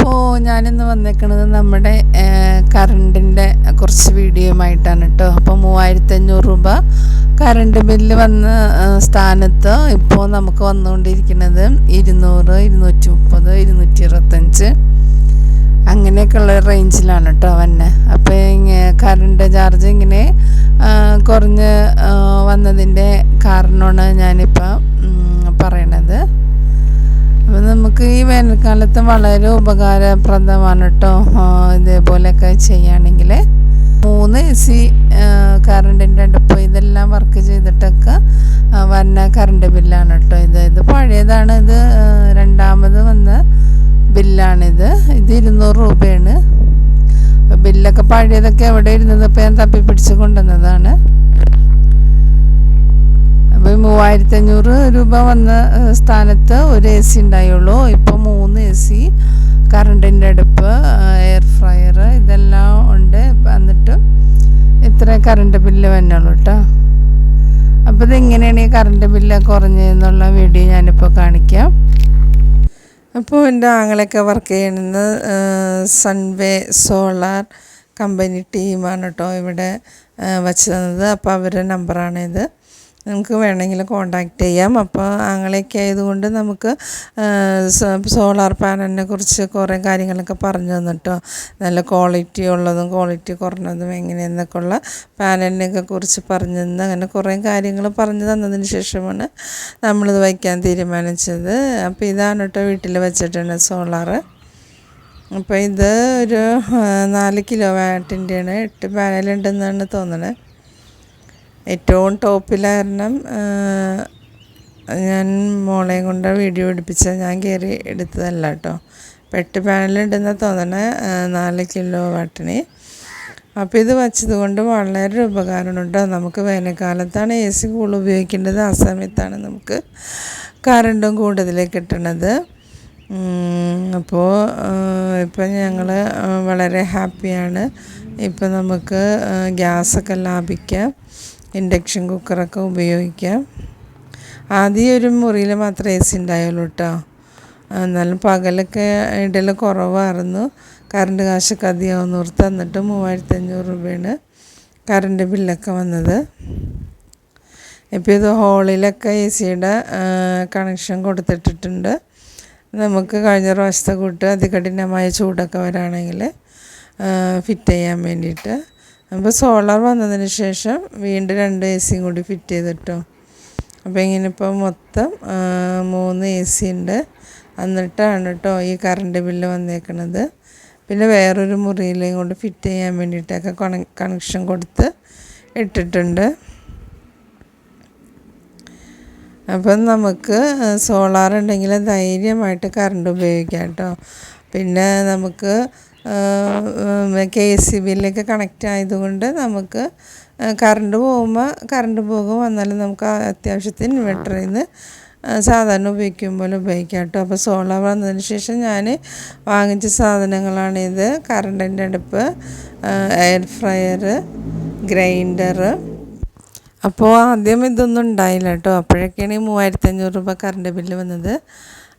അപ്പോൾ ഞാനിന്ന് വന്നേക്കുന്നത് നമ്മുടെ കറണ്ടിൻ്റെ കുറച്ച് വീഡിയോയുമായിട്ടാണ് കേട്ടോ. അപ്പോൾ 3500 രൂപ കറണ്ട് ബില്ല് വന്ന സ്ഥാനത്ത് ഇപ്പോൾ നമുക്ക് വന്നുകൊണ്ടിരിക്കുന്നത് 200, 230, 225 അങ്ങനെയൊക്കെയുള്ള റേഞ്ചിലാണ് കേട്ടോ വന്നെ. അപ്പോൾ കറണ്ട് ചാർജ് ഇങ്ങനെ കുറഞ്ഞ് വന്നതിൻ്റെ കാരണമാണ് ഞാനിപ്പോൾ പറയണത്. അപ്പോൾ നമുക്ക് ഈ വേനൽക്കാലത്ത് വളരെ ഉപകാരപ്രദമാണ് കേട്ടോ ഇതേപോലെയൊക്കെ ചെയ്യുകയാണെങ്കിൽ. 3 AC കറണ്ടിൻ്റെ അടുപ്പ് ഇതെല്ലാം വർക്ക് ചെയ്തിട്ടൊക്കെ വന്ന കറണ്ട് ബില്ലാണ് കേട്ടോ. ഇത് പഴയതാണ്. ഇത് രണ്ടാമത് വന്ന ബില്ലാണിത്. 200 രൂപയാണ്. ബില്ലൊക്കെ പഴയതൊക്കെ എവിടെ ഇരുന്നത് ഇപ്പോൾ ഞാൻ തപ്പിപ്പിടിച്ച് കൊണ്ടുവന്നതാണ്. അപ്പോൾ 3500 രൂപ വന്ന സ്ഥാനത്ത് ഒരു AC ഉണ്ടായുള്ളൂ. ഇപ്പോൾ 3 AC, കറണ്ടിൻ്റെ അടുപ്പ്, എയർ ഫ്രയർ ഇതെല്ലാം ഉണ്ട്. എന്നിട്ട് ഇത്ര കറണ്ട് ബില്ല് വന്നുള്ളൂ കേട്ടോ. അപ്പോൾ ഇതെങ്ങനെയാണ് ഈ കറണ്ട് ബില്ല് കുറഞ്ഞതെന്നുള്ള വീഡിയോ ഞാനിപ്പോൾ കാണിക്കാം. അപ്പോൾ എൻ്റെ ആങ്ങളൊക്കെ വർക്ക് ചെയ്യുന്നത് സൺവേ സോളാർ കമ്പനി ടീമാണ് കേട്ടോ ഇവിടെ വച്ച് തന്നത്. അപ്പോൾ അവരുടെ നമ്പറാണിത്. നമുക്ക് വേണമെങ്കിൽ കോണ്ടാക്റ്റ് ചെയ്യാം. അപ്പോൾ ആങ്ങളൊക്കെ ആയതുകൊണ്ട് നമുക്ക് സോളാർ പാനലിനെ കുറിച്ച് കുറേ കാര്യങ്ങളൊക്കെ പറഞ്ഞു തന്നിട്ടോ. നല്ല ക്വാളിറ്റി ഉള്ളതും ക്വാളിറ്റി കുറഞ്ഞതും എങ്ങനെയെന്നൊക്കെ ഉള്ള പാനലിനെയൊക്കെ കുറിച്ച് പറഞ്ഞു തന്ന് അങ്ങനെ കുറേ കാര്യങ്ങൾ പറഞ്ഞു തന്നതിന് ശേഷമാണ് നമ്മളിത് വയ്ക്കാൻ തീരുമാനിച്ചത്. അപ്പോൾ ഇതാണ് കേട്ടോ വീട്ടിൽ വെച്ചിട്ടുണ്ട് സോളാറ്. അപ്പോൾ ഇത് ഒരു 4 കിലോവാട്ടിൻ്റെയാണ്. 8 പാനലുണ്ടെന്നാണ് തോന്നുന്നത്. ഏറ്റവും ടോപ്പിലാരണം ഞാൻ മോളെയും കൊണ്ട് വീഡിയോ എടുപ്പിച്ചത്, ഞാൻ കയറി എടുത്തതല്ല കേട്ടോ. 8 പാനലുണ്ടെന്ന് തോന്നണേ 4 കിലോവാട്ടിന്. അപ്പോൾ ഇത് വച്ചത് കൊണ്ട് വളരെ ഉപകാരമുണ്ട്. നമുക്ക് വേനൽക്കാലത്താണ് AC കൂടുതൽ ഉപയോഗിക്കേണ്ടത്. ആ സമയത്താണ് നമുക്ക് കറണ്ടും കൂടുതൽ കിട്ടണത്. അപ്പോൾ ഇപ്പം ഞങ്ങൾ വളരെ ഹാപ്പിയാണ്. ഇപ്പം നമുക്ക് ഗ്യാസൊക്കെ ലാഭിക്കാം, ഇൻഡക്ഷൻ കുക്കറൊക്കെ ഉപയോഗിക്കാം. ആദ്യം ഒരു മുറിയിൽ മാത്രമേ AC ഉണ്ടായുള്ളൂ കേട്ടോ. എന്നാലും പകലൊക്കെ ഇടയിൽ കുറവായിരുന്നു. കറണ്ട് കാശൊക്കെ അധികമാവുന്ന ഓർത്ത്. എന്നിട്ട് 3500 രൂപയാണ് കറണ്ട് ബില്ലൊക്കെ വന്നത്. ഇപ്പോൾ ഇത് ഹോളിലൊക്കെ ACയുടെ കണക്ഷൻ കൊടുത്തിട്ടിട്ടുണ്ട്. നമുക്ക് കഴിഞ്ഞ പ്രാവശ്യത്തെ കൂട്ട് അതികഠിനമായ ചൂടൊക്കെ വരാണെങ്കിൽ ഫിറ്റ് ചെയ്യാൻ വേണ്ടിയിട്ട്. അപ്പോൾ സോളാർ വന്നതിന് ശേഷം വീണ്ടും 2 AC കൂടി ഫിറ്റ് ചെയ്തിട്ടോ. അപ്പോൾ ഇങ്ങനെ ഇപ്പോൾ മൊത്തം 3 AC ഉണ്ട്. എന്നിട്ടാണ് കേട്ടോ ഈ കറണ്ട് ബില്ല് വന്നേക്കണത്. പിന്നെ വേറൊരു മുറിയിലേയും കൊണ്ട് ഫിറ്റ് ചെയ്യാൻ വേണ്ടിയിട്ടൊക്കെ കണക്ഷൻ കൊടുത്ത് ഇട്ടിട്ടുണ്ട്. അപ്പം നമുക്ക് സോളാർ ഉണ്ടെങ്കിൽ ധൈര്യമായിട്ട് കറണ്ട് ഉപയോഗിക്കാം കേട്ടോ. പിന്നെ നമുക്ക് KCBയിലേക്ക് കണക്റ്റ് ആയതുകൊണ്ട് നമുക്ക് കറണ്ട് പോകുമ്പോൾ കറണ്ട് പോകും. വന്നാലും നമുക്ക് അത്യാവശ്യത്തിന് ഇൻവെർട്ടറിൽ നിന്ന് സാധാരണ ഉപയോഗിക്കും പോലെ ഉപയോഗിക്കാം കേട്ടോ. അപ്പോൾ സോളാർ വന്നതിന് ശേഷം ഞാൻ വാങ്ങിച്ച സാധനങ്ങളാണിത്. കറണ്ടിൻ്റെ അടുപ്പ്, എയർ ഫ്രയർ, ഗ്രൈൻഡർ. അപ്പോൾ ആദ്യം ഇതൊന്നും ഉണ്ടായില്ല കേട്ടോ. അപ്പോഴൊക്കെയാണ് ഈ 3500 രൂപ കറണ്ട് ബില്ല് വന്നത്.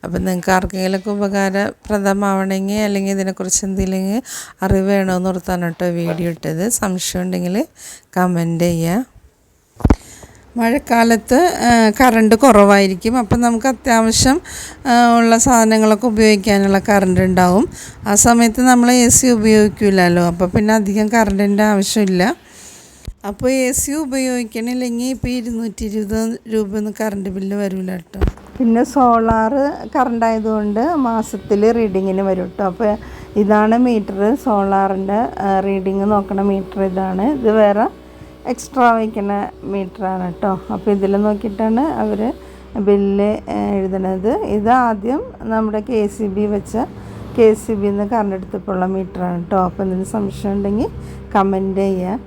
അപ്പം നിങ്ങൾക്ക് ആർക്കെങ്കിലുമൊക്കെ ഉപകാരപ്രദമാവണമെങ്കിൽ അല്ലെങ്കിൽ ഇതിനെക്കുറിച്ച് എന്തെങ്കിലും അറിവ് വേണമെന്ന് ഓർത്താണ് കേട്ടോ വീഡിയോ ഇട്ടത്. സംശയം ഉണ്ടെങ്കിൽ കമൻറ്റ് ചെയ്യുക. മഴക്കാലത്ത് കറണ്ട് കുറവായിരിക്കും. അപ്പം നമുക്ക് അത്യാവശ്യം ഉള്ള സാധനങ്ങളൊക്കെ ഉപയോഗിക്കാനുള്ള കറണ്ട് ഉണ്ടാവും. ആ സമയത്ത് നമ്മൾ AC ഉപയോഗിക്കില്ലല്ലോ. അപ്പോൾ പിന്നെ അധികം കറണ്ടിൻ്റെ ആവശ്യമില്ല. അപ്പോൾ AC ഉപയോഗിക്കണില്ലെങ്കിൽ ഇപ്പോൾ 220 രൂപ കറണ്ട് ബില്ല് വരില്ല കേട്ടോ. പിന്നെ സോളാർ കറണ്ട് ആയതുകൊണ്ട് മാസത്തിൽ റീഡിങ്ങിന് വരും കേട്ടോ. അപ്പോൾ ഇതാണ് മീറ്റർ, സോളാറിൻ്റെ റീഡിങ് നോക്കണ മീറ്റർ ഇതാണ്. ഇത് വേറെ എക്സ്ട്രാ വയ്ക്കുന്ന മീറ്ററാണ് കേട്ടോ. അപ്പോൾ ഇതിൽ നോക്കിയിട്ടാണ് അവർ ബില്ല് എഴുതണത്. ഇത് ആദ്യം നമ്മുടെ KCBയിൽ നിന്ന് കറണ്ട് എടുത്തപ്പോഴുള്ള മീറ്ററാണ് കേട്ടോ. അപ്പോൾ എന്തെങ്കിലും സംശയം ഉണ്ടെങ്കിൽ കമൻറ്റ് ചെയ്യുക.